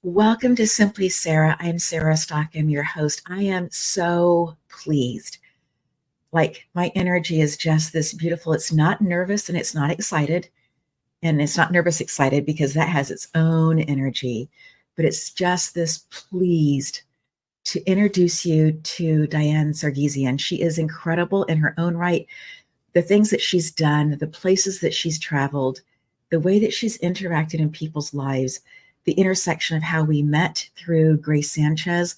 Welcome to Simply Sarah. I am Sarah Stockham, your host. I am so pleased. Like, my energy is just this beautiful. It's not nervous and it's not excited. And it's not nervous excited because that has its own energy. But it's just this pleased to introduce you to Diane Sargisian. She is incredible in her own right. The things that she's done, the places that she's traveled, the way that she's interacted in people's lives, the intersection of how we met through Grace Sanchez.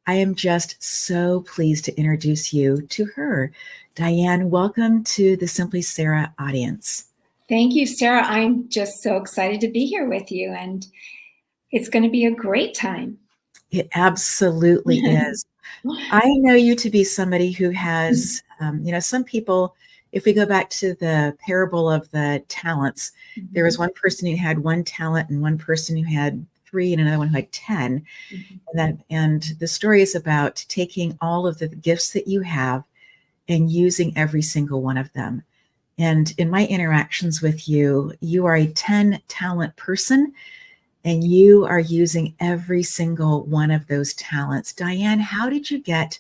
I am just so pleased to introduce you to her. Diane, welcome to the Simply Sarah audience. Thank you, Sarah. I'm just so excited to be here with you, and it's going to be a great time. It absolutely is. I know you to be somebody who has, some people, if we go back to the parable of the talents, there was one person who had one talent and one person who had 3 and another one who had 10. And the story is about taking all of the gifts that you have and using every single one of them. And in my interactions with you, you are a 10 talent person and you are using every single one of those talents. Diane, how did you get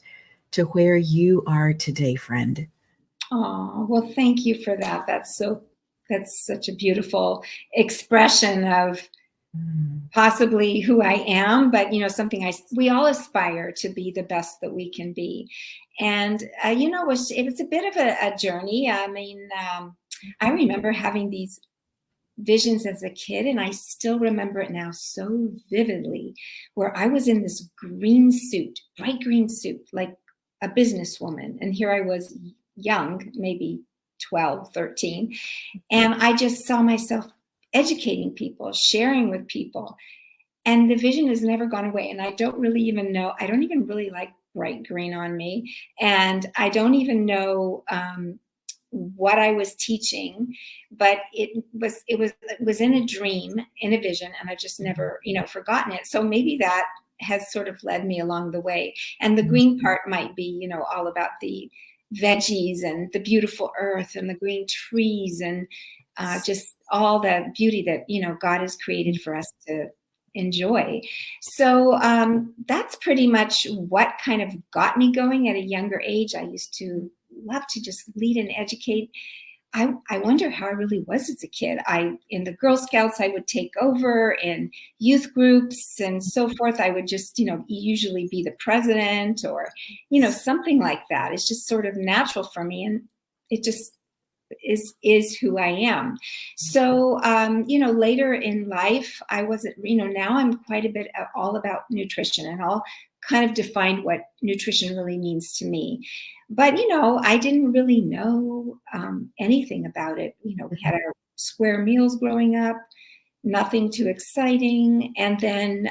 to where you are today, friend? Oh, well, thank you for that. That's such a beautiful expression of possibly who I am, but something we all aspire to be the best that we can be. And it was a bit of a journey. I mean, I remember having these visions as a kid, and I still remember it now so vividly, where I was in this green suit, bright green suit, like a businesswoman. And here I was young, maybe 12, 13. And I just saw myself educating people, sharing with people. And the vision has never gone away. And I don't even really like bright green on me. And I don't even know what I was teaching, but it was in a dream, in a vision, and I've just never, forgotten it. So maybe that has sort of led me along the way. And the green part might be, all about the veggies and the beautiful earth and the green trees and just all the beauty that, God has created for us to enjoy. So that's pretty much what kind of got me going at a younger age. I used to love to just lead and educate. I wonder how I really was as a kid. In the Girl Scouts, I would take over, in youth groups and so forth. I would just, usually be the president or, something like that. It's just sort of natural for me. And it just is who I am. So, later in life, I wasn't, now I'm quite a bit all about nutrition, and I'll kind of define what nutrition really means to me. But, I didn't really know anything about it. We had our square meals growing up, nothing too exciting. And then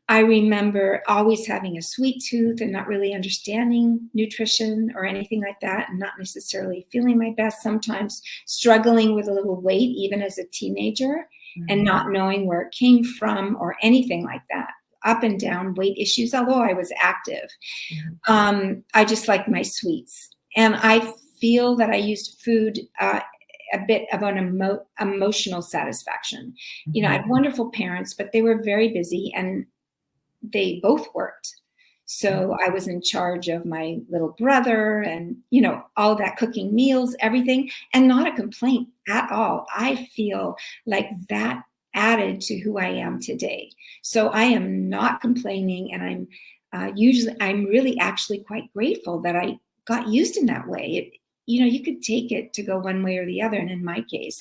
I remember always having a sweet tooth and not really understanding nutrition or anything like that, and not necessarily feeling my best, sometimes struggling with a little weight, even as a teenager, and not knowing where it came from or anything like that. Up and down weight issues, although I was active. I just liked my sweets. And I feel that I used food a bit of an emotional satisfaction. I had wonderful parents, but they were very busy and they both worked. So I was in charge of my little brother and, all that, cooking meals, everything, and not a complaint at all. I feel like that added to who I am today. So I am not complaining, and I'm really actually quite grateful that I got used in that way. You could take it to go one way or the other. And in my case,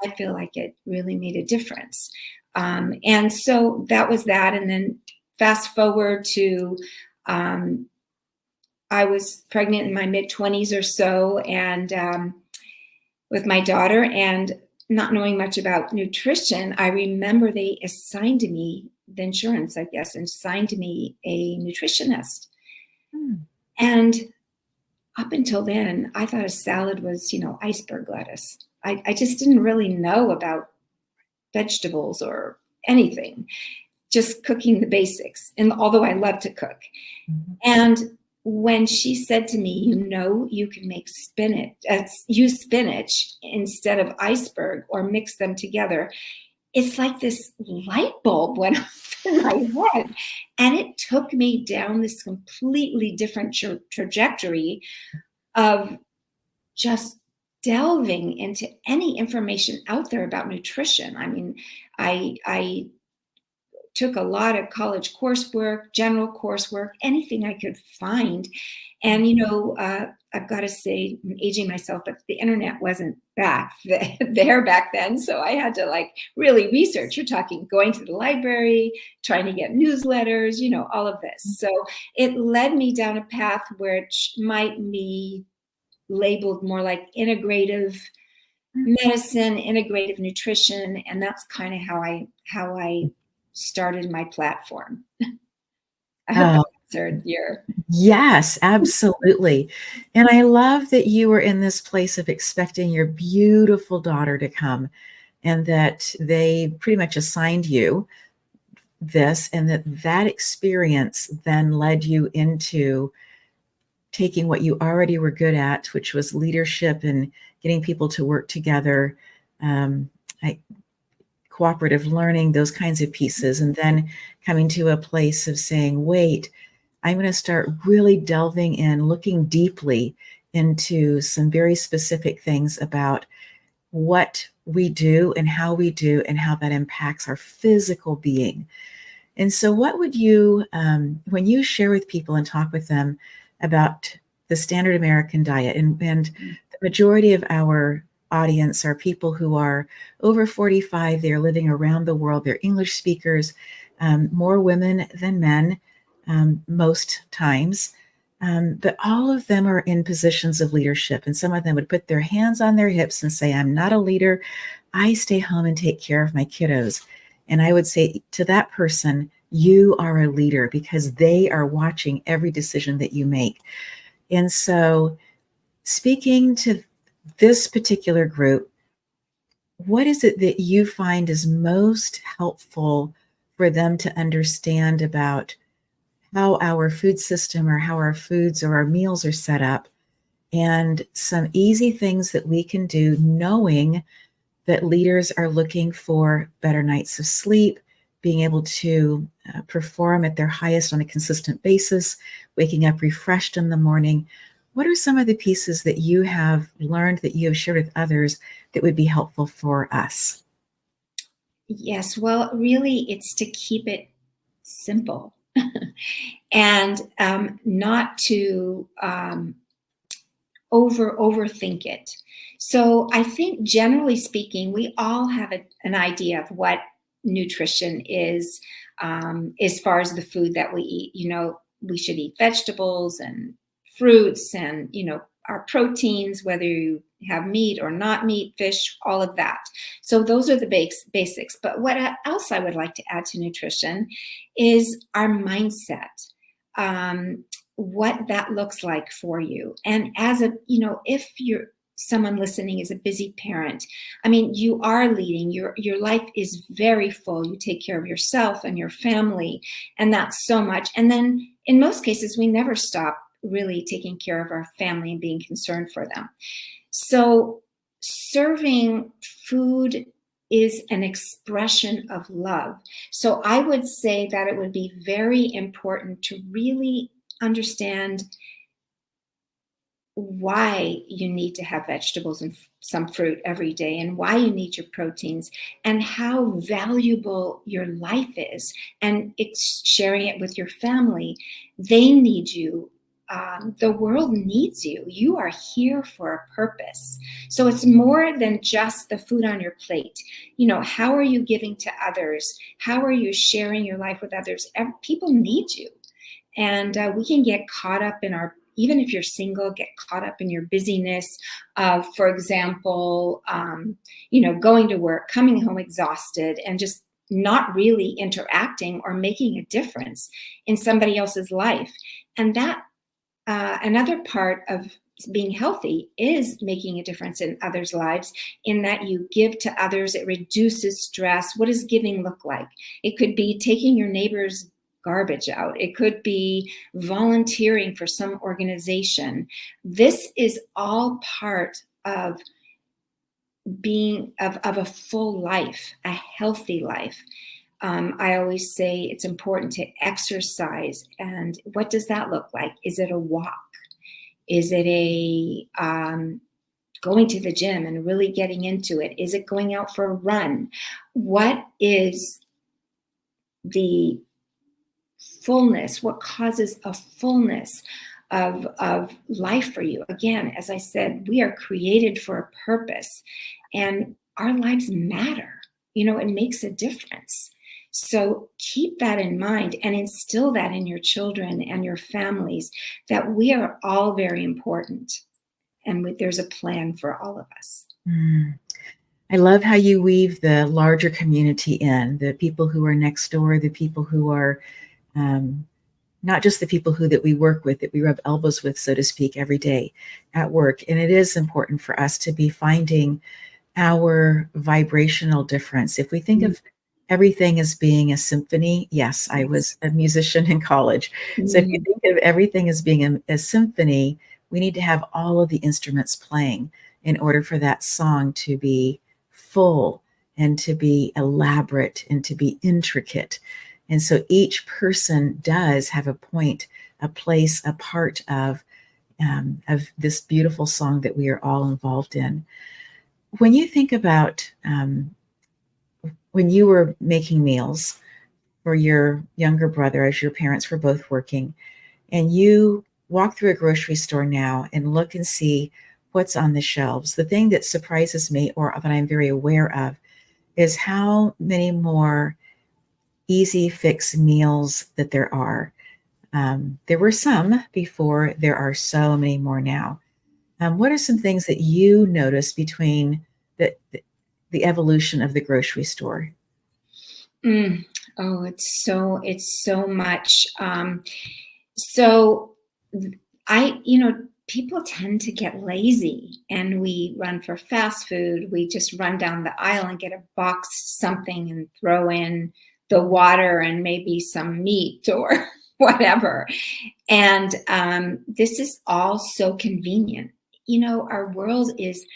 I feel like it really made a difference. And so that was that. And then fast forward to, I was pregnant in my mid-20s or so, and with my daughter, and not knowing much about nutrition, I remember they assigned to me, the insurance, I guess, and assigned to me a nutritionist. And up until then, I thought a salad was, iceberg lettuce. I just didn't really know about vegetables or anything, just cooking the basics. And although I love to cook. And when she said to me, you can make use spinach instead of iceberg or mix them together, it's like this light bulb went off in my head. And it took me down this completely different trajectory of just delving into any information out there about nutrition. I mean, I took a lot of college coursework, general coursework, anything I could find. And, I've got to say, I'm aging myself, but the internet wasn't there back then. So I had to like really research. You're talking going to the library, trying to get newsletters, all of this. So it led me down a path which might be labeled more like integrative medicine, integrative nutrition. And that's kind of how I started my platform. I hope that answered your. Yes, absolutely. And I love that you were in this place of expecting your beautiful daughter to come, and that they pretty much assigned you this, and that experience then led you into taking what you already were good at, which was leadership and getting people to work together, cooperative learning, those kinds of pieces, and then coming to a place of saying, wait, I'm going to start really delving in, looking deeply into some very specific things about what we do and how that impacts our physical being. And so what would you, when you share with people and talk with them about the standard American diet, and the majority of our audience are people who are over 45, they're living around the world, they're English speakers, more women than men, most times, but all of them are in positions of leadership. And some of them would put their hands on their hips and say, I'm not a leader. I stay home and take care of my kiddos. And I would say to that person, you are a leader because they are watching every decision that you make. And so speaking to this particular group, what is it that you find is most helpful for them to understand about how our food system or how our foods or our meals are set up, and some easy things that we can do, knowing that leaders are looking for better nights of sleep, being able to perform at their highest on a consistent basis, waking up refreshed in the morning? What are some of the pieces that you have learned that you have shared with others that would be helpful for us? Yes, well, really, it's to keep it simple and not to overthink it. So I think, generally speaking, we all have an idea of what nutrition is, as far as the food that we eat. We should eat vegetables and fruits and, our proteins, whether you have meat or not meat, fish, all of that. So those are the basics. But what else I would like to add to nutrition is our mindset. What that looks like for you. And as if you're someone listening is a busy parent, I mean, you are leading, your life is very full. You take care of yourself and your family, and that's so much. And then in most cases, we never stop really taking care of our family and being concerned for them. So serving food is an expression of love. So I would say that it would be very important to really understand why you need to have vegetables and some fruit every day, and why you need your proteins, and how valuable your life is, and sharing it with your family. They need you. The world needs you. You are here for a purpose. So it's more than just the food on your plate. How are you giving to others? How are you sharing your life with others? People need you. And we can get caught up in even if you're single, get caught up in your busyness of, for example, going to work, coming home exhausted, and just not really interacting or making a difference in somebody else's life. And that another part of being healthy is making a difference in others' lives, in that you give to others. It reduces stress. What does giving look like? It could be taking your neighbor's garbage out. It could be volunteering for some organization. This is all part of being of a full life, a healthy life. I always say it's important to exercise. And what does that look like? Is it a walk? Is it a going to the gym and really getting into it? Is it going out for a run? What is the fullness? What causes a fullness of life for you? Again, as I said, we are created for a purpose, and our lives matter. It makes a difference. So keep that in mind and instill that in your children and your families, that we are all very important, and there's a plan for all of us. I love how you weave the larger community in, the people who are next door, the people who are not just the people that we work with, that we rub elbows with, so to speak, every day at work. And it is important for us to be finding our vibrational difference. If we think of everything as being a symphony, yes, I was a musician in college. So if you think of everything as being a symphony, we need to have all of the instruments playing in order for that song to be full and to be elaborate and to be intricate. And so each person does have a point, a place, a part of this beautiful song that we are all involved in. When you think about when you were making meals for your younger brother, as your parents were both working, and you walk through a grocery store now and look and see what's on the shelves, the thing that surprises me, or that I'm very aware of, is how many more easy fix meals that there are. There were some before, there are so many more now. What are some things that you notice between the evolution of the grocery store? Oh, it's so much. So people tend to get lazy, and we run for fast food. We just run down the aisle and get a box something and throw in the water and maybe some meat or whatever. And this is all so convenient. Our world is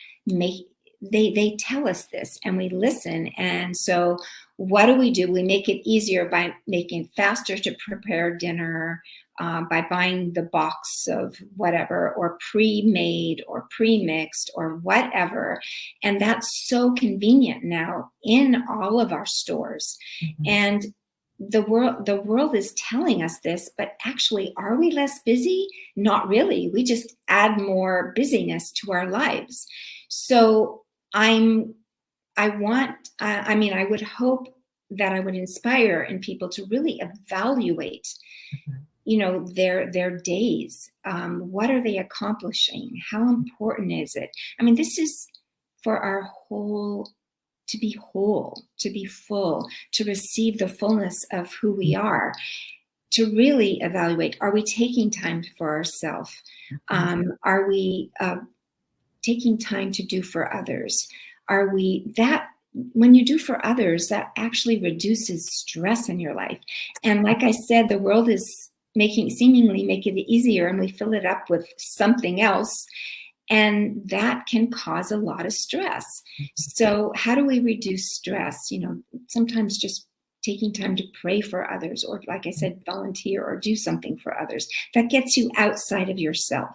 they tell us this, and we listen. And so what do? We make it easier by making it faster to prepare dinner, by buying the box of whatever, or pre-made or pre-mixed or whatever. And that's so convenient now in all of our stores. And the world is telling us this, but actually, are we less busy? Not really. We just add more busyness to our lives. So I would hope that I would inspire in people to really evaluate, their days. What are they accomplishing? How important is it? This is for our to be whole, to be full, to receive the fullness of who we are, to really evaluate, are we taking time for ourselves? Are we taking time to do for others? When you do for others, that actually reduces stress in your life. And like I said, the world is seemingly make it easier, and we fill it up with something else. And that can cause a lot of stress. So how do we reduce stress? Sometimes just taking time to pray for others, or like I said, volunteer or do something for others. That gets you outside of yourself.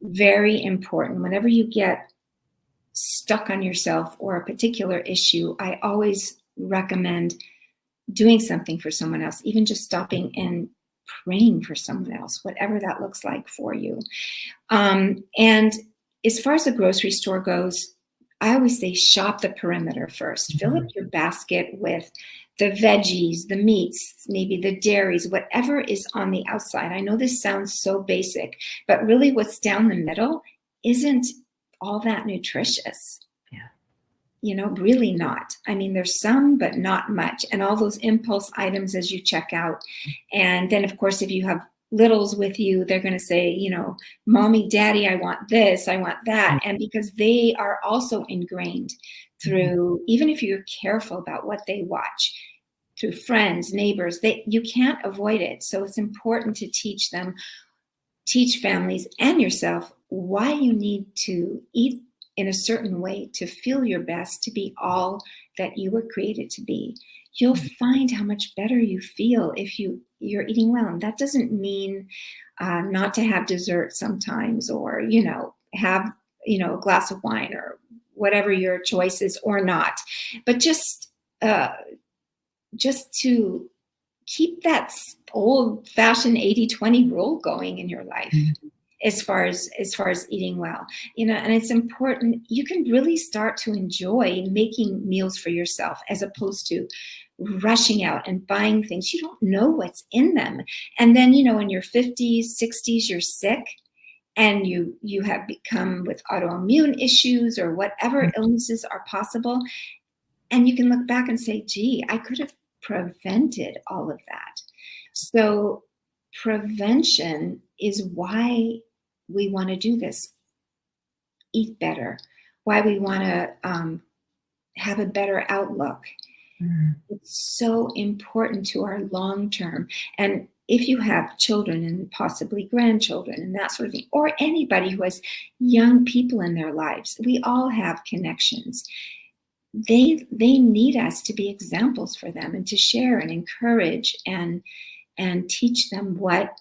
Very important. Whenever you get stuck on yourself or a particular issue, I always recommend doing something for someone else, even just stopping and praying for someone else, whatever that looks like for you. And as far as the grocery store goes, I always say shop the perimeter first. Fill up your basket with the veggies, the meats, maybe the dairies, whatever is on the outside. I know this sounds so basic, but really what's down the middle isn't all that nutritious. Really not. There's some, but not much. And all those impulse items as you check out. And then, of course, if you have littles with you, they're going to say, Mommy, Daddy, I want this, I want that. And because they are also ingrained through, even if you're careful about what they watch, through friends, neighbors, you can't avoid it. So it's important to teach families and yourself why you need to eat in a certain way to feel your best, to be all that you were created to be, you'll find how much better you feel if you're eating well. And that doesn't mean not to have dessert sometimes, or, have, a glass of wine or whatever your choice is, or not, but just to keep that old-fashioned 80-20 rule going in your life. As far as eating well, and it's important. You can really start to enjoy making meals for yourself, as opposed to rushing out and buying things. You don't know what's in them. And then, in your 50s, 60s, you're sick, and you have become with autoimmune issues or whatever illnesses are possible. And you can look back and say, gee, I could have prevented all of that. So prevention is why we want to do this, eat better, why we want to have a better outlook. It's so important to our long term. And if you have children and possibly grandchildren and that sort of thing, or anybody who has young people in their lives, we all have connections. They need us to be examples for them, and to share and encourage and teach them what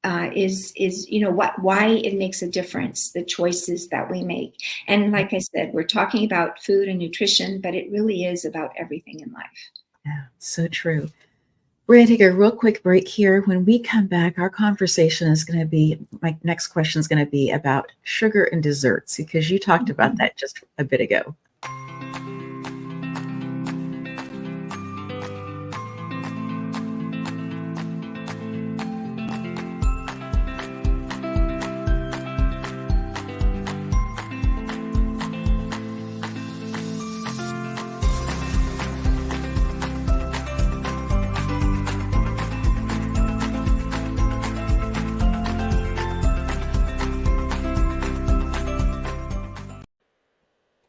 why it makes a difference, the choices that we make. And like I said, we're talking about food and nutrition, but it really is about everything in life. Yeah, so true. We're going to take a real quick break here. When we come back, our conversation is going to be, my next question is going to be about sugar and desserts, because you talked about that just a bit ago.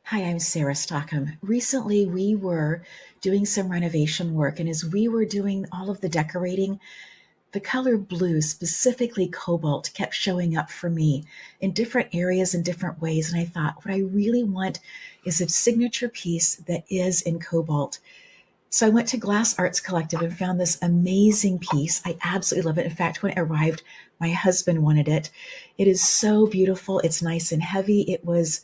Hi, I'm Sarah Stockham. Recently, we were doing some renovation work, and as we were doing all of the decorating, the color blue, specifically cobalt, kept showing up for me in different areas in different ways. And I thought, what I really want is a signature piece that is in cobalt. So I went to Glass Arts Collective and found this amazing piece. I absolutely love it. In fact, when it arrived, my husband wanted it. It is so beautiful. It's nice and heavy. It was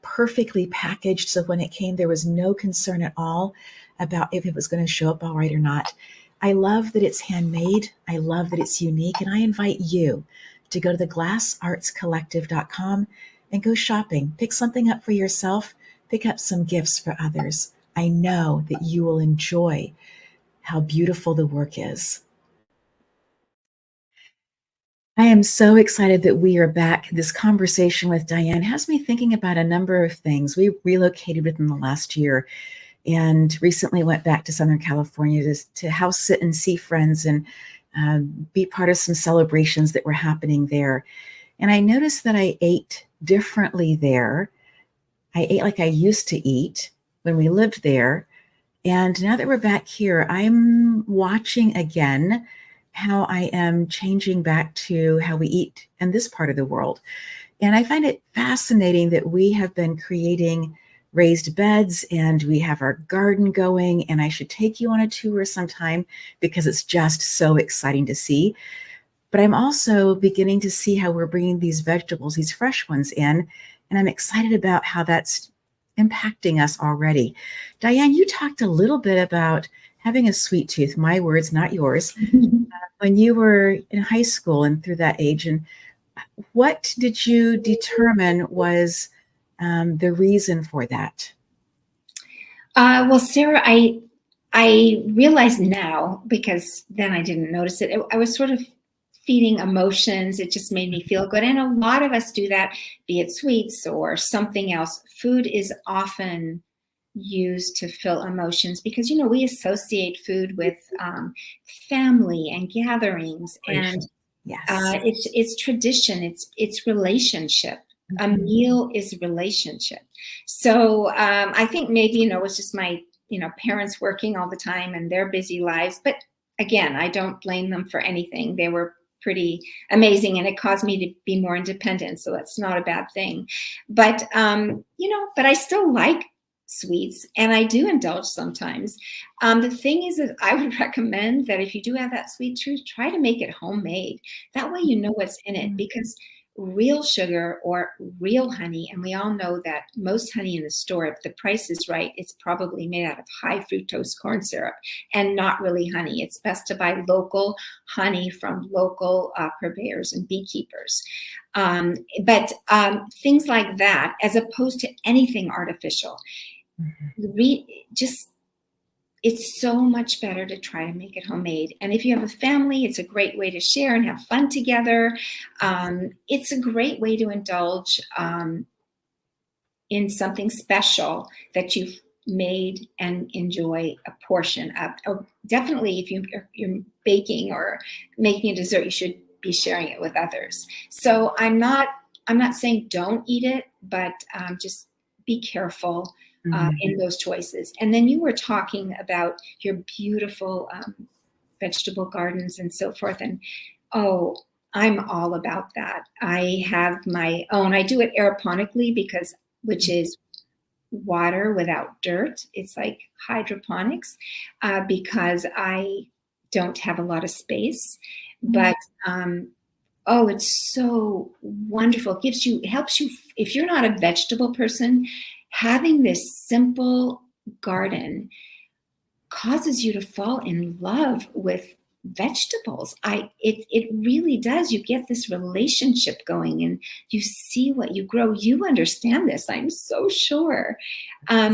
perfectly packaged. So when it came, there was no concern at all about if it was going to show up all right or not. I love that it's handmade. I love that it's unique. And I invite you to go to the glassartscollective.com and go shopping. Pick something up for yourself. Pick up some gifts for others. I know that you will enjoy how beautiful the work is. I am so excited that we are back. This conversation with Diane has me thinking about a number of things. We relocated within the last year, and recently went back to Southern California to house sit and see friends and be part of some celebrations that were happening there. And I noticed that I ate differently there. I ate like I used to eat when we lived there. And now that we're back here, I'm watching again how I am changing back to how we eat in this part of the world. And I find it fascinating that we have been creating raised beds and we have our garden going, and I should take you on a tour sometime because it's just so exciting to see. But I'm also beginning to see how we're bringing these vegetables, these fresh ones in, and I'm excited about how that's impacting us already. Diane, you talked a little bit about having a sweet tooth, my words, not yours, when you were in high school and through that age. And what did you determine was the reason for that? Well, Sarah, I realize now, because then I didn't notice it. I was sort of feeding emotions. It just made me feel good. And a lot of us do that, be it sweets or something else. Food is often used to fill emotions because, we associate food with family and gatherings, and yes, it's tradition. It's relationship. A meal is relationship. So I think maybe, it was just my, parents working all the time and their busy lives. But again, I don't blame them for anything. They were pretty amazing, and it caused me to be more independent. So that's not a bad thing. But, but I still like sweets, and I do indulge sometimes. The thing is that I would recommend that if you do have that sweet tooth, try to make it homemade. That way you know what's in it, because real sugar or real honey, and we all know that most honey in the store, if the price is right, it's probably made out of high fructose corn syrup and not really honey. It's best to buy local honey from local purveyors and beekeepers. But things like that, as opposed to anything artificial. It's so much better to try to make it homemade. And if you have a family, it's a great way to share and have fun together. It's a great way to indulge in something special that you've made and enjoy a portion of. Or definitely, if you're baking or making a dessert, you should be sharing it with others. So I'm not saying don't eat it, but just be careful in those choices. And then you were talking about your beautiful vegetable gardens and so forth. And I'm all about that. I have my own. I do it aeroponically, which is water without dirt. It's like hydroponics, because I don't have a lot of space. But it's so wonderful. It helps you. If you're not a vegetable person, having this simple garden causes you to fall in love with vegetables. It really does. You get this relationship going, and you see what you grow. You understand this, I'm so sure.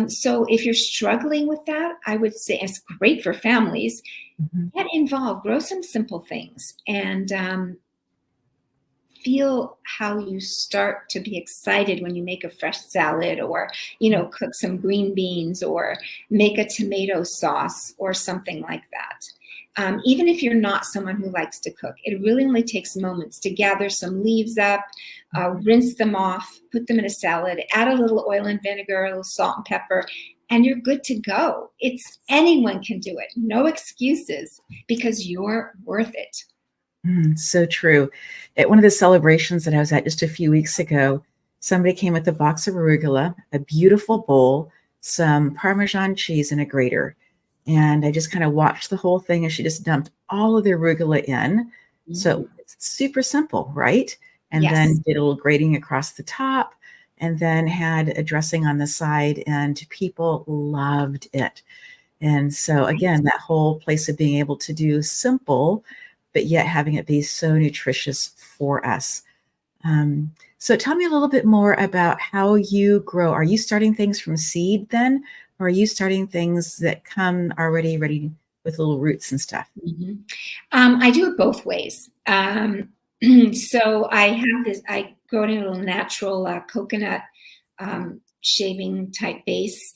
So if you're struggling with that, I would say it's great for families. Get involved, grow some simple things, and feel how you start to be excited when you make a fresh salad, or, cook some green beans, or make a tomato sauce or something like that. Even if you're not someone who likes to cook, it really only takes moments to gather some leaves up, rinse them off, put them in a salad, add a little oil and vinegar, a little salt and pepper, and you're good to go. Anyone can do it. No excuses, because you're worth it. So true. At one of the celebrations that I was at just a few weeks ago, somebody came with a box of arugula, a beautiful bowl, some Parmesan cheese, and a grater. And I just kind of watched the whole thing, and she just dumped all of the arugula in. So it's super simple, right? And then did a little grating across the top, and then had a dressing on the side, and people loved it. And so again, that whole place of being able to do simple, but yet having it be so nutritious for us. So tell me a little bit more about how you grow. Are you starting things from seed then? Or are you starting things that come already ready with little roots and stuff? I do it both ways. So I grow it in a little natural coconut shaving type base.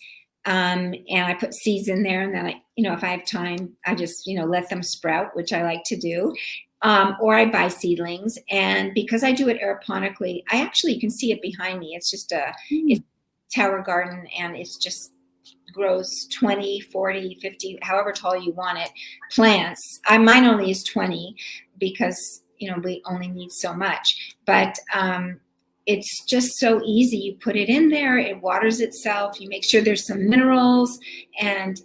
And I put seeds in there, and then if I have time, I just, let them sprout, which I like to do. Or I buy seedlings. And because I do it aeroponically, you can see it behind me. It's just it's tower garden, and it's just grows 20, 40, 50, however tall you want it, plants. Mine only is 20 because, we only need so much. But it's just so easy. You put it in there, it waters itself, you make sure there's some minerals, and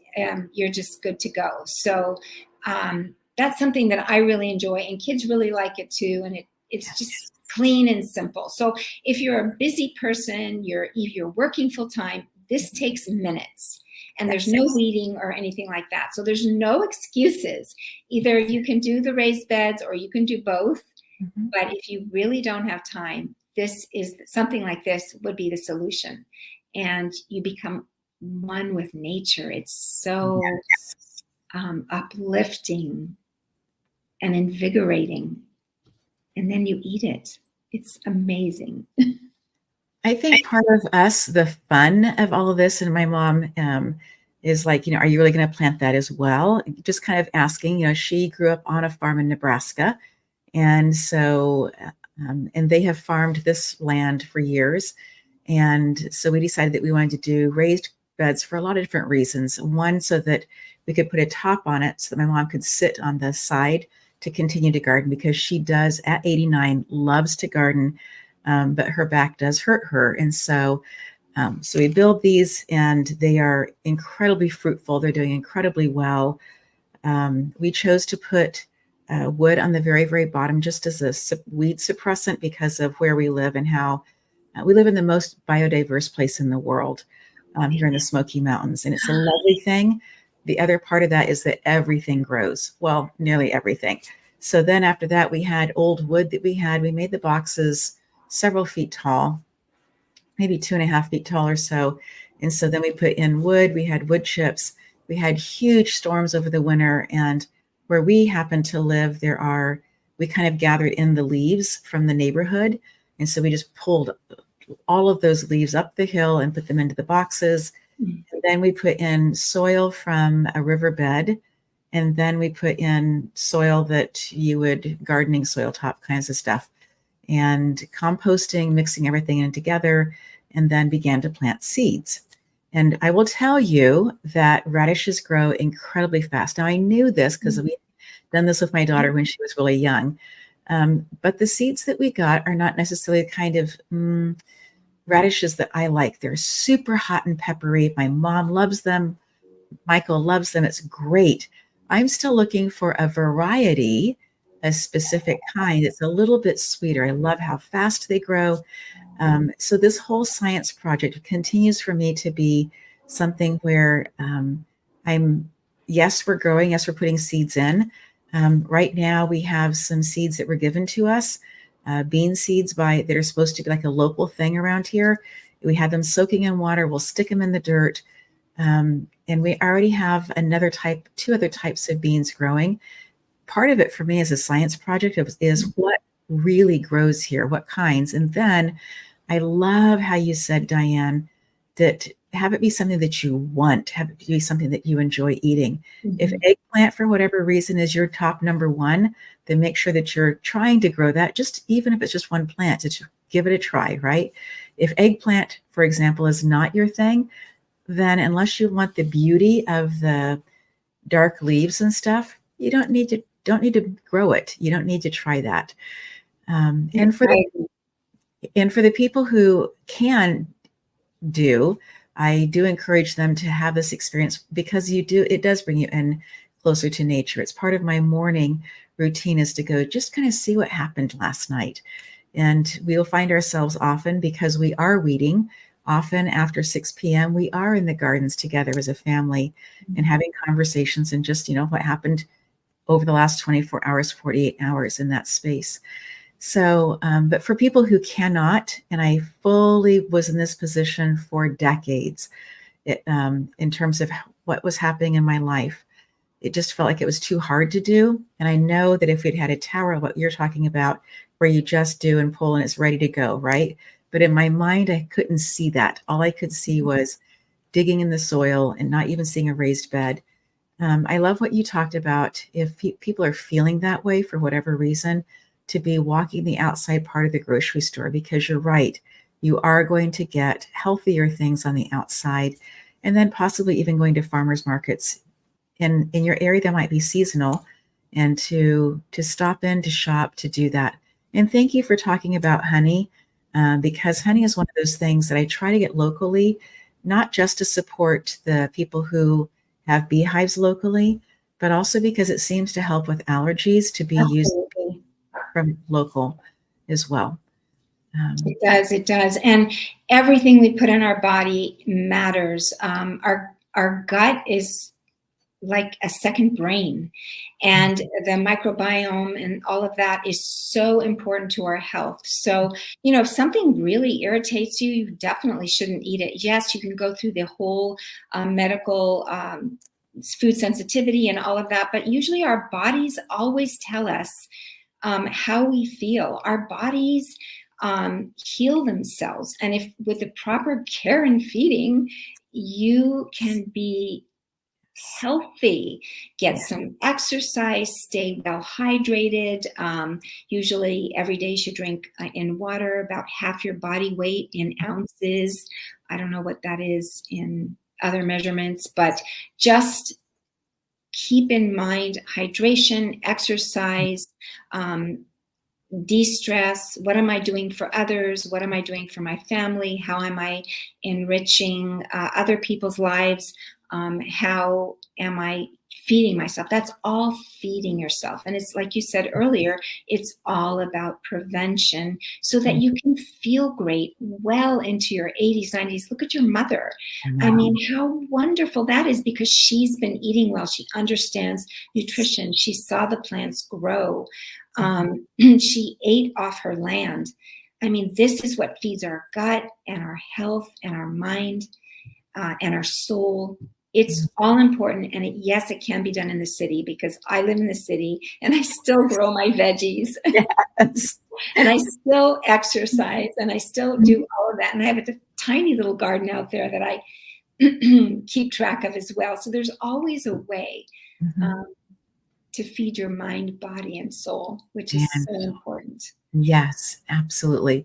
you're just good to go. So that's something that I really enjoy, and kids really like it too. And it's just clean and simple. So if you're a busy person, you're working full time, this takes minutes, and there's no weeding or anything like that. So there's no excuses. Either you can do the raised beds, or you can do both. But if you really don't have time, something like this would be the solution. And you become one with nature. It's so uplifting and invigorating. And then you eat it. It's amazing. I think part of us, the fun of all of this, and my mom is like, are you really going to plant that as well? Just kind of asking, she grew up on a farm in Nebraska. And so, and they have farmed this land for years. And so we decided that we wanted to do raised beds for a lot of different reasons. One, so that we could put a top on it so that my mom could sit on the side to continue to garden, because she does at 89 loves to garden, but her back does hurt her. And so we build these, and they are incredibly fruitful. They're doing incredibly well. We chose to put wood on the very, very bottom just as a weed suppressant because of where we live and how we live in the most biodiverse place in the world, here in the Smoky Mountains. And it's a lovely thing. The other part of that is that everything grows. Well, nearly everything. So then after that, we had old wood that we made the boxes several feet tall, maybe 2.5 feet tall or so. And so then we put in wood, we had wood chips, we had huge storms over the winter. And where we happen to live, we kind of gathered in the leaves from the neighborhood. And so we just pulled all of those leaves up the hill and put them into the boxes. And then we put in soil from a riverbed. And then we put in soil that you would, gardening soil top kinds of stuff, and composting, mixing everything in together, and then began to plant seeds. And I will tell you that radishes grow incredibly fast. Now, I knew this because we've done this with my daughter when she was really young. But the seeds that we got are not necessarily the kind of radishes that I like. They're super hot and peppery. My mom loves them. Michael loves them. It's great. I'm still looking for a variety, a specific kind. It's a little bit sweeter. I love how fast they grow. So this whole science project continues for me to be something where yes, we're growing, yes, we're putting seeds in. Right now we have some seeds that were given to us, bean seeds that are supposed to be like a local thing around here. We have them soaking in water. We'll stick them in the dirt. And we already have two other types of beans growing. Part of it for me as a science project is what really grows here, what kinds. And then I love how you said, Diane, that have it be something that you want, have it be something that you enjoy eating. If eggplant, for whatever reason, is your top number one, then make sure that you're trying to grow that, just even if it's just one plant, to give it a try, right? If eggplant, for example, is not your thing, then unless you want the beauty of the dark leaves and stuff, you don't need to grow it. You don't need to try that. And for the people who can I do encourage them to have this experience, because it does bring you in closer to nature. It's part of my morning routine is to go just kind of see what happened last night. And we'll find ourselves often, because we are weeding, often after 6 p.m., we are in the gardens together as a family and having conversations and just, what happened over the last 24 hours, 48 hours in that space. So, but for people who cannot, and I fully was in this position for decades, in terms of what was happening in my life, it just felt like it was too hard to do. And I know that if we'd had a tower, what you're talking about, where you just do and pull and it's ready to go, right? But in my mind, I couldn't see that. All I could see was digging in the soil and not even seeing a raised bed. I love what you talked about. If people are feeling that way for whatever reason, to be walking the outside part of the grocery store, because you're right. You are going to get healthier things on the outside, and then possibly even going to farmers markets in your area that might be seasonal, and to stop in, to shop, to do that. And thank you for talking about honey, because honey is one of those things that I try to get locally, not just to support the people who have beehives locally, but also because it seems to help with allergies to be used from local as well. It does. And everything we put in our body matters. Our gut is like a second brain, and the microbiome and all of that is so important to our health. So, if something really irritates you, you definitely shouldn't eat it. Yes, you can go through the whole medical food sensitivity and all of that, but usually our bodies always tell us how we feel. Our bodies heal themselves. And if with the proper care and feeding, you can be healthy, get some exercise, stay well hydrated. Usually every day you should drink in water about half your body weight in ounces. I don't know what that is in other measurements, but just keep in mind hydration, exercise, de-stress. What am I doing for others? What am I doing for my family? How am I enriching other people's lives? How am I feeding myself? That's all feeding yourself. And it's like you said earlier, it's all about prevention so that you can feel great well into your 80s, 90s. Look at your mother. I mean, how wonderful that is, because she's been eating well. She understands nutrition. She saw the plants grow. She ate off her land. I mean, this is what feeds our gut and our health and our mind and our soul. It's all important. And yes, it can be done in the city, because I live in the city and I still grow my veggies. Yes. And I still exercise and I still do all of that. And I have a tiny little garden out there that I keep track of as well. So there's always a way to feed your mind, body, and soul, which is so important. Yes, absolutely.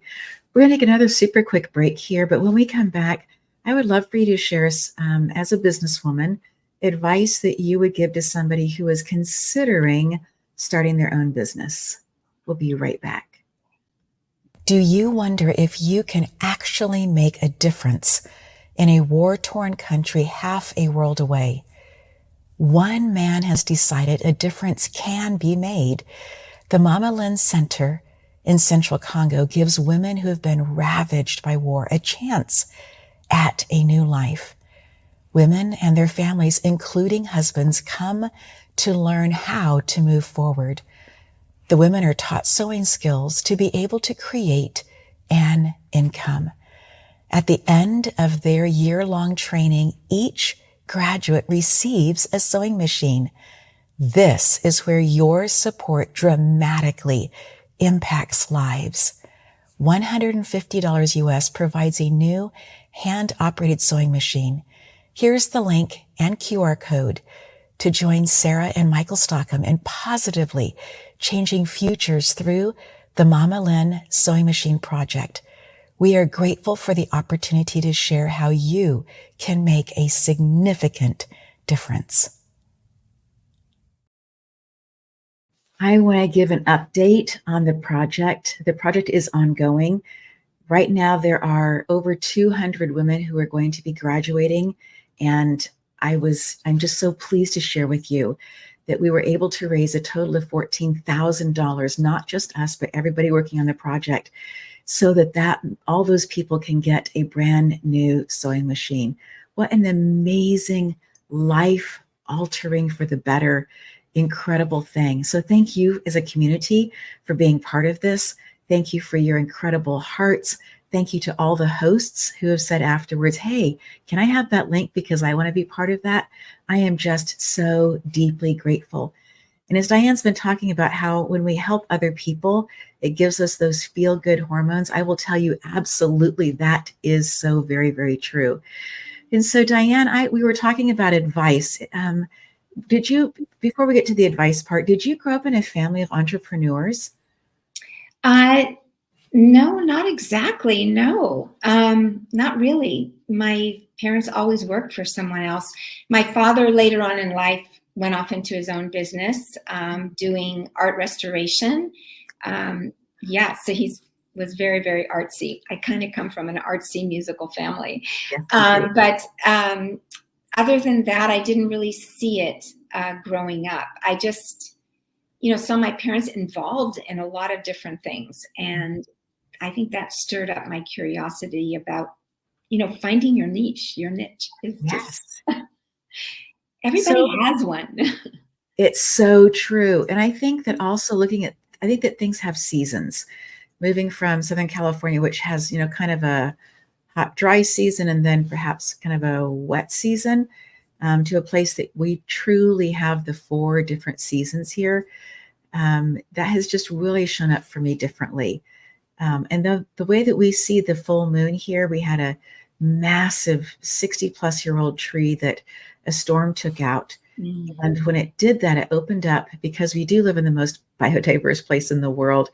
We're going to take another super quick break here, but when we come back, I would love for you to share, as a businesswoman, advice that you would give to somebody who is considering starting their own business. We'll be right back. Do you wonder if you can actually make a difference in a war-torn country half a world away? One man has decided a difference can be made. The Mama Lynn Center in central Congo gives women who have been ravaged by war a chance at a new life. Women and their families, including husbands, come to learn how to move forward. The women are taught sewing skills to be able to create an income. At the end of their year-long training, each graduate receives a sewing machine. This is where your support dramatically impacts lives. $150 US provides a new hand-operated sewing machine. Here's the link and QR code to join Sarah and Michael Stockham in positively changing futures through the Mama Lynn Sewing Machine Project. We are grateful for the opportunity to share how you can make a significant difference. I want to give an update on the project. The project is ongoing. Right now, there are over 200 women who are going to be graduating, and I'm just so pleased to share with you that we were able to raise a total of $14,000, not just us, but everybody working on the project, so that all those people can get a brand new sewing machine. What an amazing, life-altering for the better, incredible thing. So thank you as a community for being part of this. Thank you for your incredible hearts. Thank you to all the hosts who have said afterwards, hey, can I have that link because I want to be part of that? I am just so deeply grateful. And as Diane's been talking about how when we help other people, it gives us those feel-good hormones, I will tell you absolutely that is so very, very true. And so Diane, we were talking about advice. Did you, before we get to the advice part, did you grow up in a family of entrepreneurs? No, not exactly. No, not really. My parents always worked for someone else. My father later on in life went off into his own business, doing art restoration. So he was very, very artsy. I kind of come from an artsy musical family. Yeah, but other than that, I didn't really see it growing up. I just, saw my parents involved in a lot of different things. And I think that stirred up my curiosity about, finding your niche. Your niche is just, everybody has one. It's so true. And I think that also I think that things have seasons. Moving from Southern California, which has, kind of a hot, dry season and then perhaps kind of a wet season, to a place that we truly have the 4 different seasons here. That has just really shown up for me differently. And the way that we see the full moon here, we had a massive 60-plus-year-old tree that a storm took out. Mm-hmm. And when it did that, it opened up, because we do live in the most biodiverse place in the world.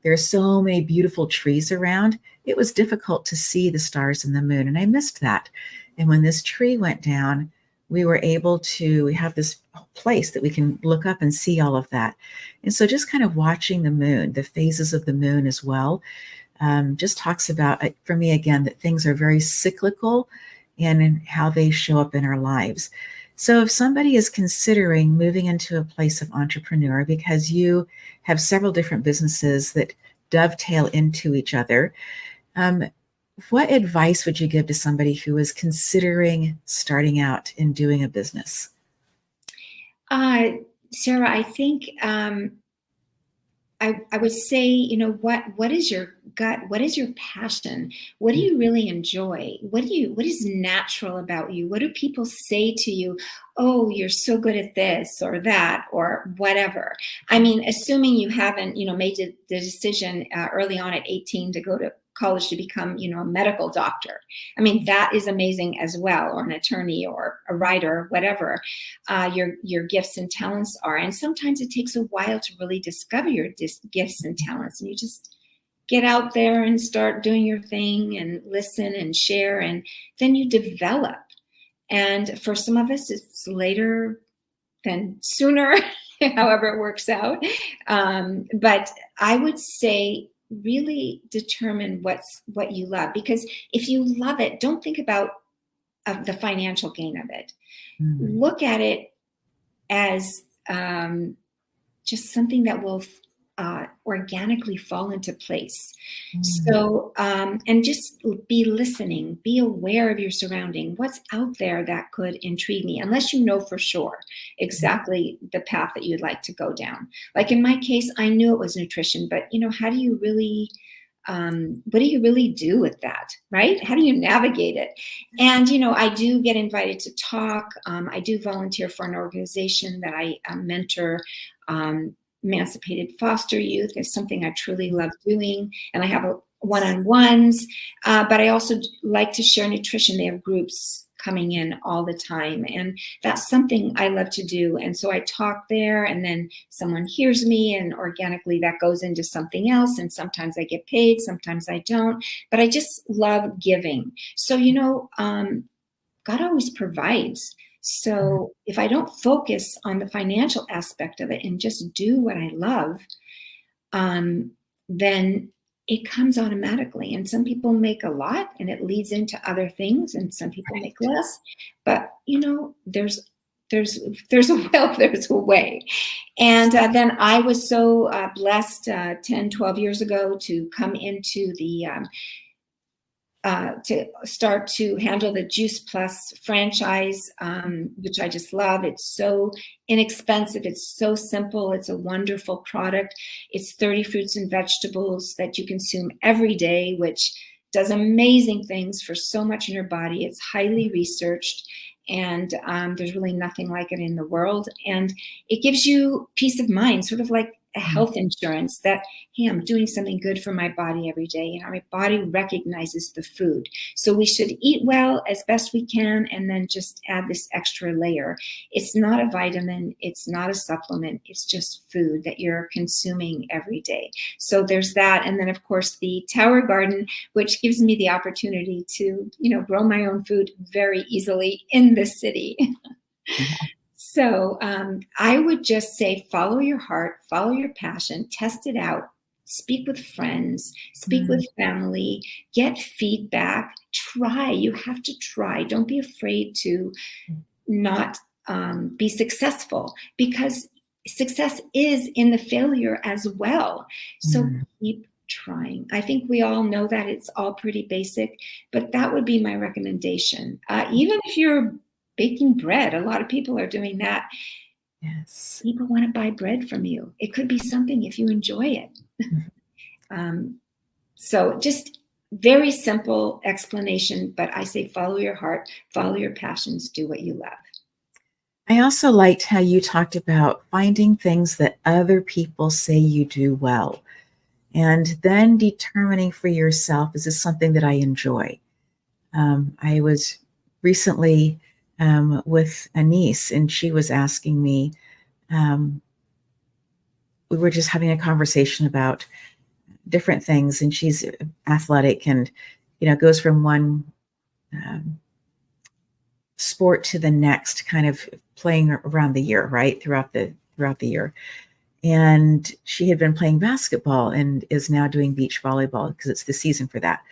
There are so many beautiful trees around. It was difficult to see the stars and the moon, and I missed that. And when this tree went down, we have this place that we can look up and see all of that. And so just kind of watching the moon, the phases of the moon as well, just talks about, for me again, that things are very cyclical and in how they show up in our lives. So if somebody is considering moving into a place of entrepreneur because you have several different businesses that dovetail into each other, what advice would you give to somebody who is considering starting out and doing a business? Sarah, I think I would say, what is your gut? What is your passion? What do you really enjoy? What is natural about you? What do people say to you? Oh, you're so good at this or that or whatever. I mean, assuming you haven't, made the decision early on at 18 to go to college to become, a medical doctor. I mean, that is amazing as well, or an attorney or a writer, whatever your gifts and talents are. And sometimes it takes a while to really discover your gifts and talents. And you just get out there and start doing your thing and listen and share, and then you develop. And for some of us, it's later than sooner, however it works out. But I would say, really determine what you love, because if you love it, don't think about the financial gain of it. Look at it as just something that will organically fall into place. So, and just be listening, be aware of your surrounding. What's out there that could intrigue me, unless you know for sure exactly the path that you'd like to go down. Like in my case, I knew it was nutrition, but how do you really, what do you really do with that, right? How do you navigate it? And, I do get invited to talk. I do volunteer for an organization that I mentor. Emancipated foster youth is something I truly love doing. And I have one-on-ones, but I also like to share nutrition. They have groups coming in all the time, and that's something I love to do. And so I talk there, and then someone hears me, and organically that goes into something else. And sometimes I get paid, sometimes I don't, but I just love giving. So, God always provides. So if I don't focus on the financial aspect of it and just do what I love, then it comes automatically. And some people make a lot and it leads into other things, and some people make less. But there's a will, there's a way. And then I was so blessed 10, 12 years ago to come into the to start to handle the Juice Plus franchise, which I just love. It's so inexpensive. It's so simple. It's a wonderful product. It's 30 fruits and vegetables that you consume every day, which does amazing things for so much in your body. It's highly researched, and there's really nothing like it in the world. And it gives you peace of mind, sort of like a health insurance that, hey, I'm doing something good for my body every day. My body recognizes the food. So we should eat well as best we can, and then just add this extra layer. It's not a vitamin. It's not a supplement. It's just food that you're consuming every day. So there's that. And then, of course, the Tower Garden, which gives me the opportunity to, grow my own food very easily in the city. So I would just say, follow your heart, follow your passion, test it out, speak with friends, speak with family, get feedback, try. You have to try. Don't be afraid to not be successful, because success is in the failure as well. So keep trying. I think we all know that it's all pretty basic, but that would be my recommendation. Even if you're baking bread, a lot of people are doing that. Yes. People want to buy bread from you. It could be something if you enjoy it. So just very simple explanation, but I say follow your heart, follow your passions, do what you love. I also liked how you talked about finding things that other people say you do well, and then determining for yourself, is this something that I enjoy? I was recently with a niece, and she was asking me, we were just having a conversation about different things, and she's athletic and, goes from one sport to the next, kind of playing around the year, right? Throughout the year. And she had been playing basketball and is now doing beach volleyball because it's the season for that.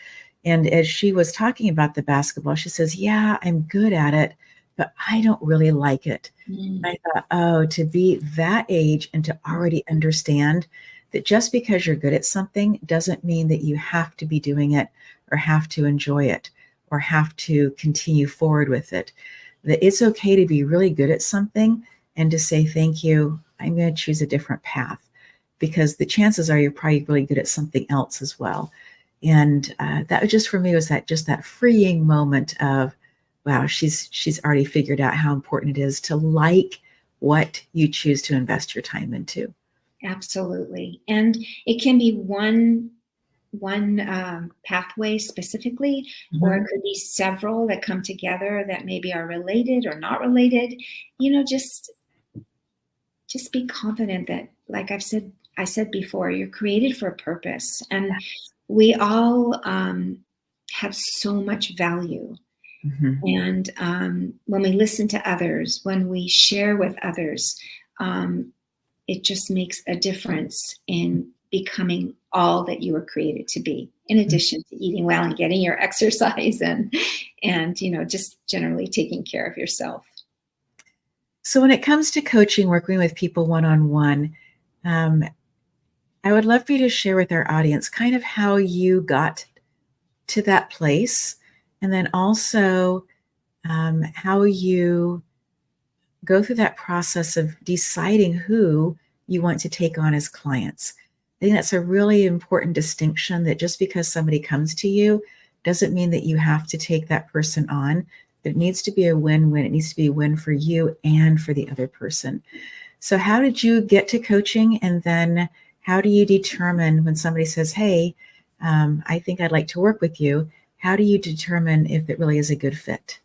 And as she was talking about the basketball, she says, yeah, I'm good at it, but I don't really like it. Mm. I thought, oh, to be that age and to already understand that just because you're good at something doesn't mean that you have to be doing it or have to enjoy it or have to continue forward with it. That it's okay to be really good at something and to say, thank you, I'm going to choose a different path, because the chances are you're probably really good at something else as well. And that was just, for me, was that freeing moment of, wow, she's already figured out how important it is to like what you choose to invest your time into. Absolutely. And it can be one pathway specifically, or it could be several that come together that maybe are related or not related. Just be confident that, like I said before, you're created for a purpose, and we all have so much value. Mm-hmm. And when we listen to others, when we share with others, it just makes a difference in becoming all that you were created to be, in addition to eating well and getting your exercise and just generally taking care of yourself. So when it comes to coaching, working with people one-on-one, I would love for you to share with our audience kind of how you got to that place, and then also how you go through that process of deciding who you want to take on as clients. I think that's a really important distinction, that just because somebody comes to you doesn't mean that you have to take that person on. It needs to be a win-win. It needs to be a win for you and for the other person. So how did you get to coaching? And then how do you determine when somebody says, hey, I think I'd like to work with you? How do you determine if it really is a good fit?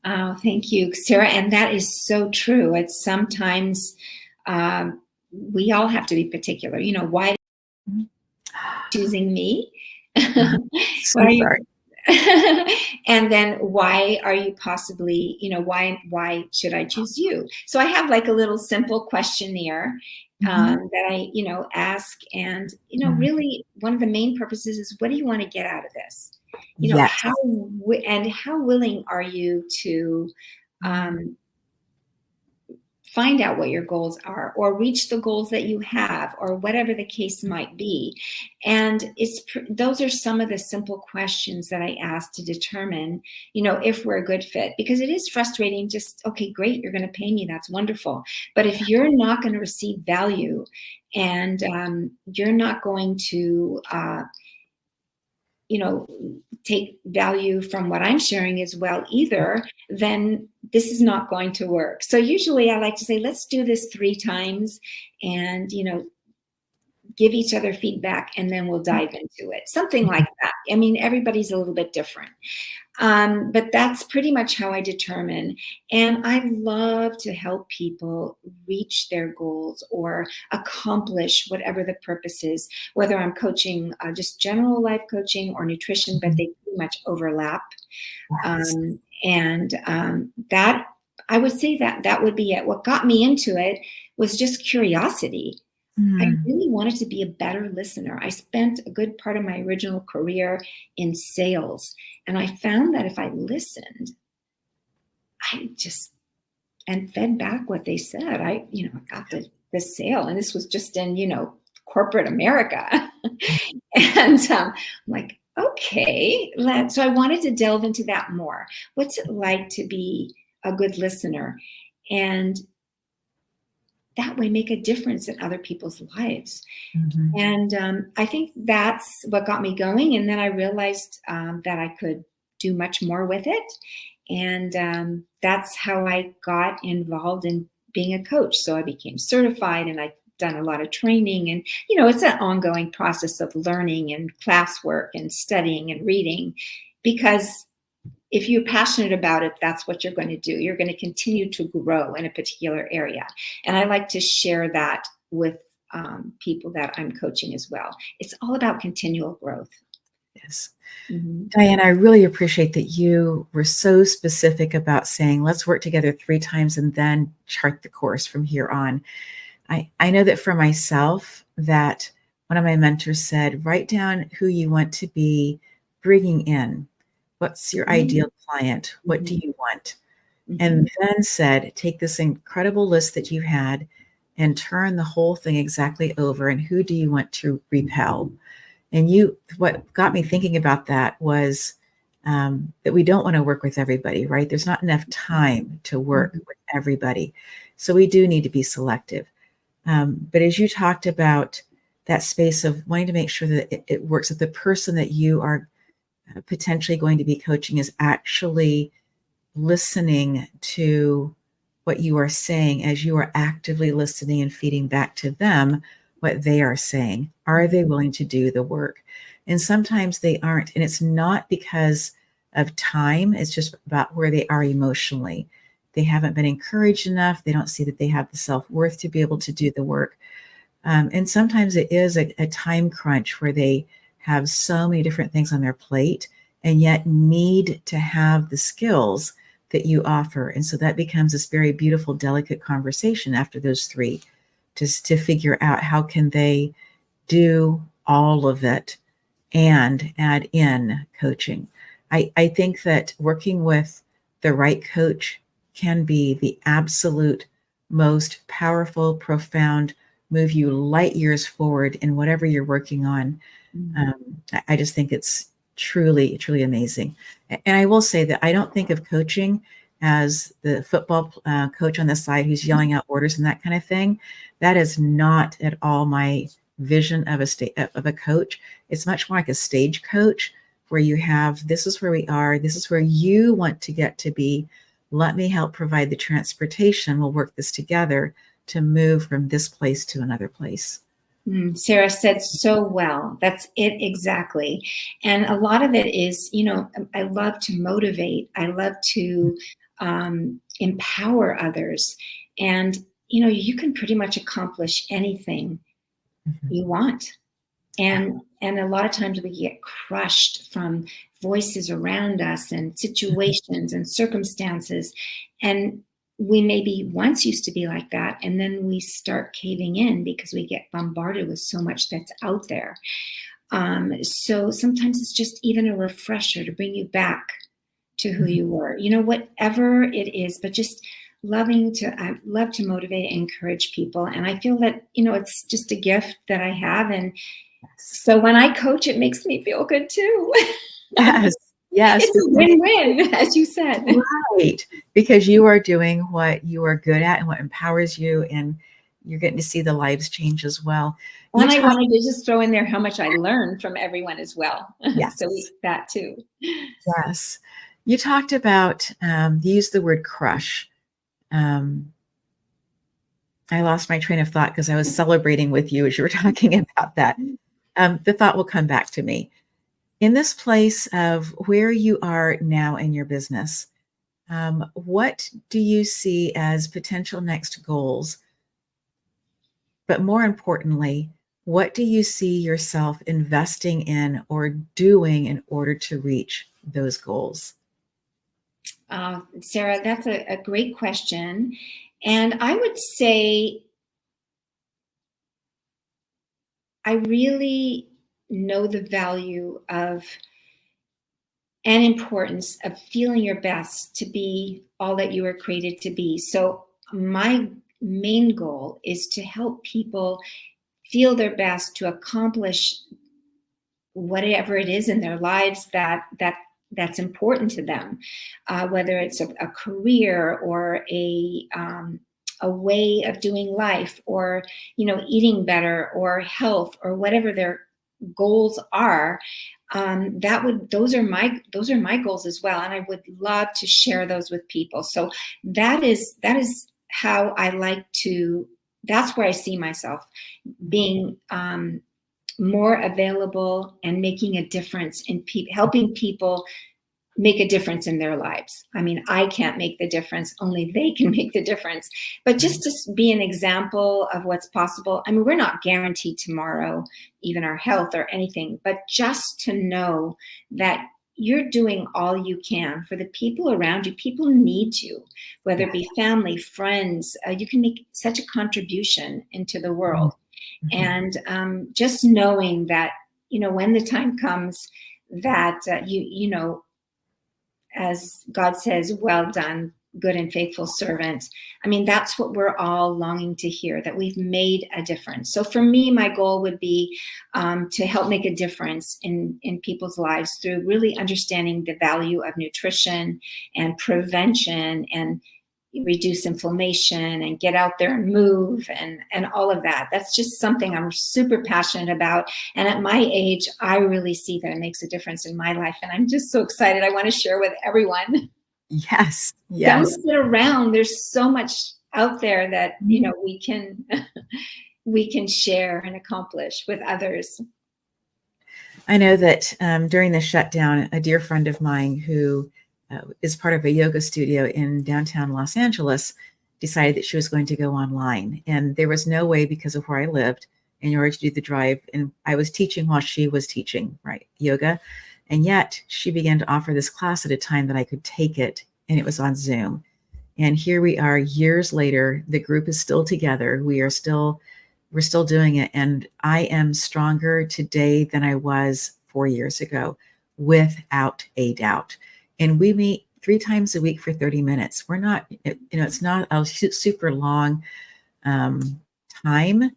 Oh, thank you, Sarah. And that is so true. It's sometimes we all have to be particular. Why choosing me? So Why are you? sorry. And then why are you possibly, why should I choose you? So I have like a little simple questionnaire that I, ask. And, really one of the main purposes is, what do you want to get out of this? Yes. How willing are you to find out what your goals are, or reach the goals that you have, or whatever the case might be. And those are some of the simple questions that I ask to determine, if we're a good fit, because it is frustrating. Just, okay, great, you're going to pay me. That's wonderful. But if you're not going to receive value, and you're not going to, take value from what I'm sharing as well either, then this is not going to work. So usually I like to say, let's do this 3 times and, give each other feedback, and then we'll dive into it. Something like that. I mean, everybody's a little bit different. But that's pretty much how I determine. And I love to help people reach their goals or accomplish whatever the purpose is, whether I'm coaching just general life coaching or nutrition, but they pretty much overlap. That, I would say that would be it. What got me into it was just curiosity. I really wanted to be a better listener. I spent a good part of my original career in sales, and I found that if I listened, and fed back what they said, I got the sale, and this was just in, corporate America. And I'm like, okay, so I wanted to delve into that more. What's it like to be a good listener? And that way make a difference in other people's lives. And I think that's what got me going. And then I realized that I could do much more with it. And that's how I got involved in being a coach. So I became certified, and I've done a lot of training. And, it's an ongoing process of learning and classwork and studying and reading, because if you're passionate about it, that's what you're going to do. You're going to continue to grow in a particular area. And I like to share that with people that I'm coaching as well. It's all about continual growth. Yes. Mhm. Diane, I really appreciate that you were so specific about saying, let's work together 3 times and then chart the course from here on. I know that for myself, that one of my mentors said, write down who you want to be bringing in. What's your ideal client? What do Mhm. you want? Mhm. And then said, take this incredible list that you had and turn the whole thing exactly over. And who do you want to repel? And what got me thinking about that was that we don't want to work with everybody, right? There's not enough time to work Mhm. with everybody. So we do need to be selective. But as you talked about that space of wanting to make sure that it works, that the person that you are potentially going to be coaching is actually listening to what you are saying as you are actively listening and feeding back to them what they are saying. Are they willing to do the work? And sometimes they aren't. And it's not because of time, it's just about where they are emotionally. They haven't been encouraged enough. They don't see that they have the self worth to be able to do the work. And sometimes it is a time crunch where they have so many different things on their plate and yet need to have the skills that you offer. And so that becomes this very beautiful, delicate conversation after those 3, just to figure out how can they do all of it and add in coaching. I think that working with the right coach can be the absolute most powerful, profound, move you light years forward in whatever you're working on. Mhm. I just think it's truly, truly amazing. And I will say that I don't think of coaching as the football coach on the side who's yelling out orders and that kind of thing. That is not at all my vision of a coach. It's much more like a stage coach where you have, this is where we are, this is where you want to get to be. Let me help provide the transportation. We'll work this together to move from this place to another place. Sarah said so well. That's it exactly. And a lot of it is, I love to motivate. I love to empower others. And, you can pretty much accomplish anything Mhm. you want. Yeah. And a lot of times we get crushed from voices around us and situations and circumstances. And we maybe once used to be like that, and then we start caving in because we get bombarded with so much that's out there. So sometimes it's just even a refresher to bring you back to who Mhm. you were, whatever it is, but just I love to motivate and encourage people. And I feel that, it's just a gift that I have. And Yes. so when I coach, it makes me feel good too. Yes. Yes. It's a win-win, as you said. Right, because you are doing what you are good at and what empowers you, and you're getting to see the lives change as well. You And I talk wanted to just throw in there how much I learned from everyone as well. So Yes, that too. yes. You talked about, you used the word crush. Um, I lost my train of thought because I was celebrating with you as you were talking about that. The thought will come back to me. In this place of where you are now in your business, what do you see as potential next goals? But more importantly, what do you see yourself investing in or doing in order to reach those goals? Sarah, that's a great question. And I would say I really know the value of and importance of feeling your best to be all that you were created to be. So my main goal is to help people feel their best to accomplish whatever it is in their lives that's important to them, whether it's a career or a way of doing life, or eating better, or health, or whatever their goals are. Those are my goals as well, and I would love to share those with people. So that is how I like to. That's where I see myself being more available and making a difference in helping people make a difference in their lives. I mean, I can't make the difference, only they can make the difference. But just to be an example of what's possible, I mean, we're not guaranteed tomorrow, even our health or anything, but just to know that you're doing all you can for the people around you. People need you, whether it be family, friends. You can make such a contribution into the world. And just knowing that, when the time comes that as God says, well done, good and faithful servant. I mean, that's what we're all longing to hear, that we've made a difference. So for me, my goal would be to help make a difference in people's lives through really understanding the value of nutrition and prevention and reduce inflammation and get out there and move and all of that. That's just something I'm super passionate about. And at my age, I really see that it makes a difference in my life. And I'm just so excited. I want to share with everyone. Yes. Don't sit around. There's so much out there that, we can share and accomplish with others. I know that during the shutdown, a dear friend of mine who is part of a yoga studio in downtown Los Angeles decided that she was going to go online. And there was no way, because of where I lived, in order to do the drive. And I was teaching while she was teaching, right, yoga. And yet she began to offer this class at a time that I could take it. And it was on Zoom. And here we are years later. The group is still together. We're still doing it. And I am stronger today than I was 4 years ago, without a doubt. And we meet 3 times a week for 30 minutes. We're not, it's not a super long time,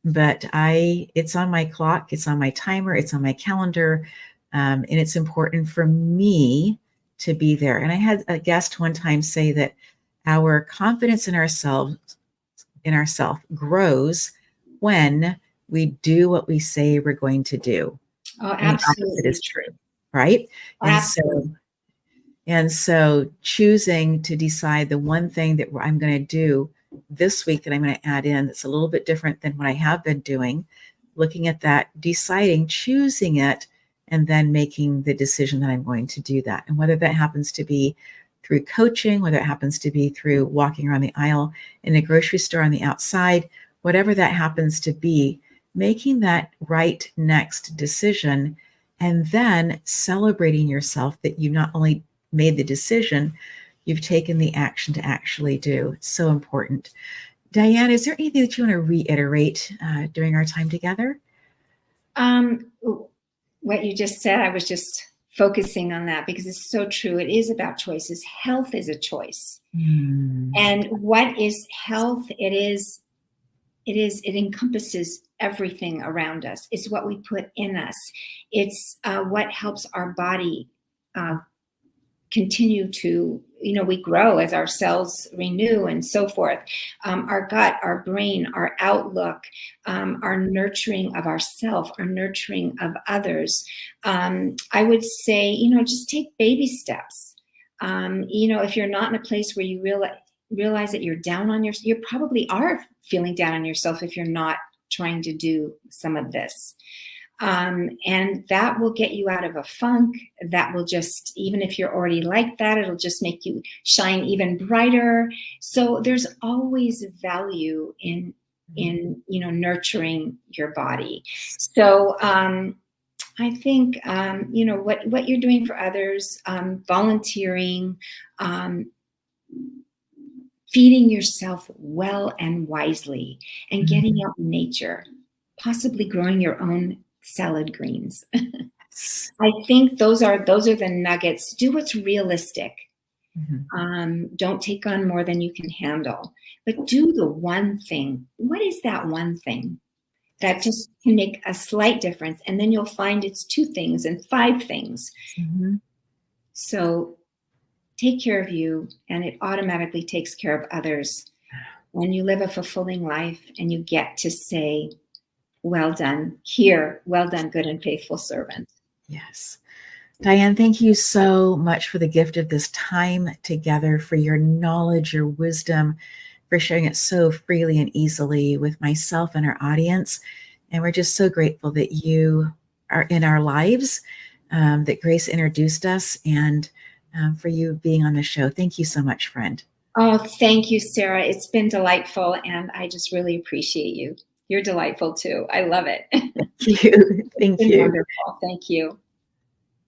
but it's on my clock, it's on my timer, it's on my calendar. And it's important for me to be there. And I had a guest one time say that our confidence in ourself grows when we do what we say we're going to do. Oh, absolutely. It is true, right? Absolutely. And so choosing to decide the one thing that I'm going to do this week that I'm going to add in that's a little bit different than what I have been doing, looking at that, deciding, choosing it, and then making the decision that I'm going to do that. And whether that happens to be through coaching, whether it happens to be through walking around the aisle in a grocery store on the outside, whatever that happens to be, making that right next decision and then celebrating yourself that you not only made the decision, you've taken the action to actually do. It's so important. Diane, is there anything that you want to reiterate during our time together? What you just said, I was just focusing on that because it's so true. It is about choices. Health is a choice. And what is health? It encompasses everything around us. It's what we put in us. It's what helps our body continue to, we grow as our cells renew and so forth. Our gut, our brain, our outlook, our nurturing of ourself, our nurturing of others. I would say, just take baby steps. If you're not in a place where you realize that you're down on you probably are feeling down on yourself if you're not trying to do some of this. And that will get you out of a funk. That will just, even if you're already like that, it'll just make you shine even brighter. So there's always value in nurturing your body. So I think what you're doing for others, volunteering, feeding yourself well and wisely, and getting out in nature, possibly growing your own salad greens. I think those are the nuggets. Do what's realistic. Don't take on more than you can handle, but do the one thing. What is that one thing that just can make a slight difference? And then you'll find it's 2 things and 5 things. So take care of you, and it automatically takes care of others. When you live a fulfilling life and you get to say, well done here, well done, good and faithful servant. Yes. Diane, thank you so much for the gift of this time together, for your knowledge, your wisdom, for sharing it so freely and easily with myself and our audience. And we're just so grateful that you are in our lives, that Grace introduced us, and for you being on the show. Thank you so much, friend. Oh, thank you, Sarah. It's been delightful, and I just really appreciate you. You're delightful too. I love it. Thank you. Thank It's been you. wonderful. Thank you.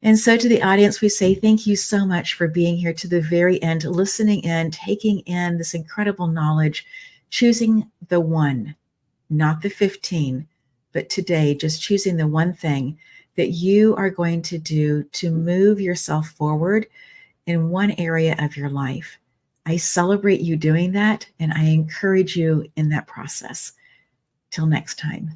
And so to the audience, we say thank you so much for being here to the very end, listening in, taking in this incredible knowledge, choosing the one, not the 15, but today, just choosing the one thing that you are going to do to move yourself forward in one area of your life. I celebrate you doing that, and I encourage you in that process. Till next time.